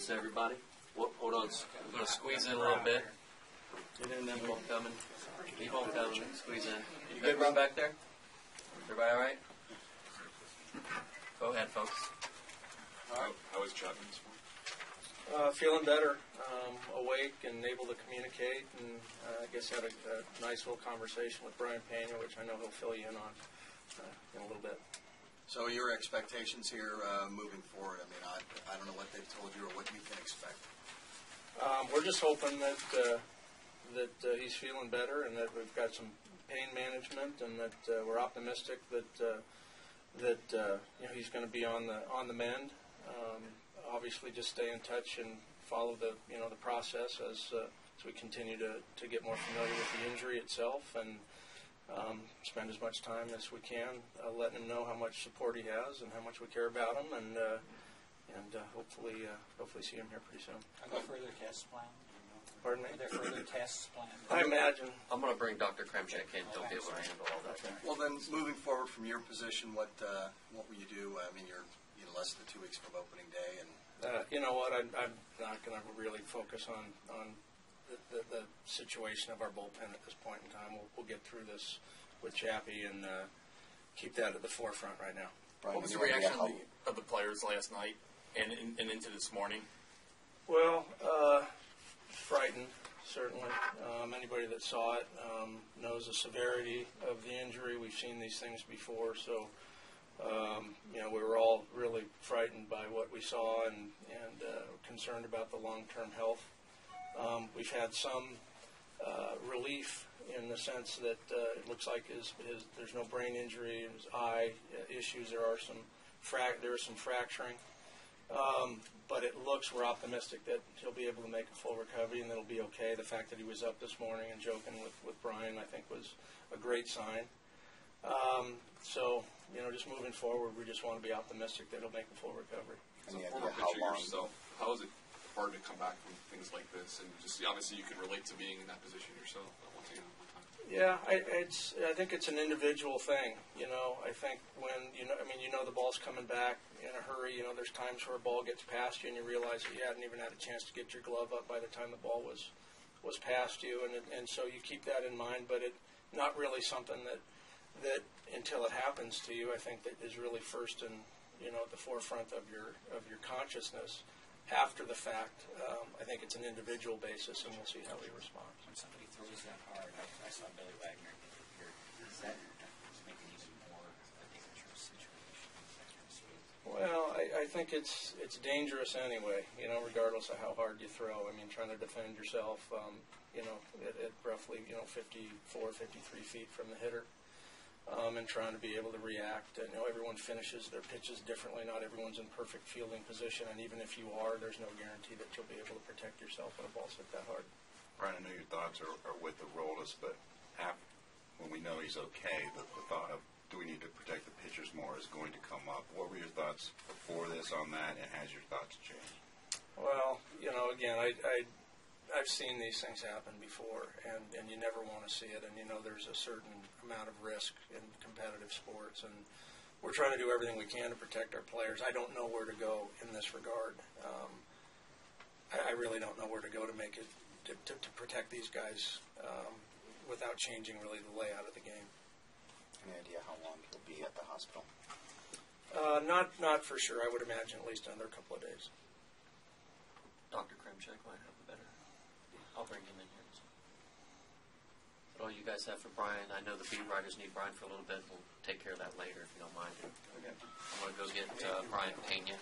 Congratulations to everybody. Hold on. I'm going to squeeze in a little bit. Get in, then keep on coming. Keep on coming. Squeeze in. You good, run back there? Everybody all right? Go ahead, folks. How was Chapman this morning? Feeling better, awake and able to communicate, and I guess had a nice little conversation with Bryan Price, which I know he'll fill you in on in a little bit. So your expectations here moving forward, I mean, I don't know what they've told you or what you can expect. We're just hoping that he's feeling better and that we've got some pain management and that we're optimistic that he's going to be on the mend. Obviously, just stay in touch and follow the process as we continue to get more familiar with the injury itself and spend as much time as we can letting him know how much support he has and how much we care about him and hopefully see him here pretty soon. Are there further tests planned? Pardon me? Are there further tests planned? I imagine. I'm going to bring Dr. Kremchek in. He'll be able to handle all that. Well, then, moving forward from your position, what will you do? I mean, you're less than 2 weeks from opening day, and you know what? I'm not going to really focus on the situation of our bullpen at this point in time. We'll get through this with Chappie and keep that at the forefront right now. What was the reaction of the players last night and into this morning? Well, frightened, certainly. Anybody that saw it knows the severity of the injury. We've seen these things before, so we were all really frightened by what we saw and concerned about the long-term health. We've had some relief in the sense that it looks like there's no brain injury in his eye issues. There is some fracturing. But we're optimistic that he'll be able to make a full recovery and that it'll be okay. The fact that he was up this morning and joking with Bryan, I think, was a great sign. So, just moving forward, we just want to be optimistic that he'll make a full recovery. As a former pitcher yourself, how is it hard to come back from things like this? And just obviously you can relate to being in that position yourself. Yeah, I think it's an individual thing. I think when the ball's coming back in a hurry. There's times where a ball gets past you and you realize that you hadn't even had a chance to get your glove up by the time the ball was past you, and so you keep that in mind. But it's not really something that until it happens to you, I think that is really first and at the forefront of your consciousness. After the fact, I think it's an individual basis, and we'll see how he responds. When somebody throws that hard, I saw Billy Wagner here. Does that make it even more a dangerous situation? Well, I think it's dangerous anyway. Regardless of how hard you throw. I mean, trying to defend yourself, at roughly 54, 53 feet from the hitter. And trying to be able to react. Everyone finishes their pitches differently. Not everyone's in perfect fielding position, and even if you are, there's no guarantee that you'll be able to protect yourself when a ball's hit that hard. Brian, I know your thoughts are with Aroldis, but when we know he's okay, the thought of do we need to protect the pitchers more is going to come up. What were your thoughts before this on that, and has your thoughts changed? Well, again, I've seen these things happen before, and you never want to see it. And there's a certain amount of risk in competitive sports, and we're trying to do everything we can to protect our players. I don't know where to go in this regard. I really don't know where to go to make it to protect these guys without changing really the layout of the game. Any idea how long he'll be at the hospital? Not for sure. I would imagine at least another couple of days. Dr. Kremchek might have a better. I'll bring him in here. But all you guys have for Bryan, I know the beat writers need Bryan for a little bit. We'll take care of that later if you don't mind. Okay. I'm going to go get Bryan Pena.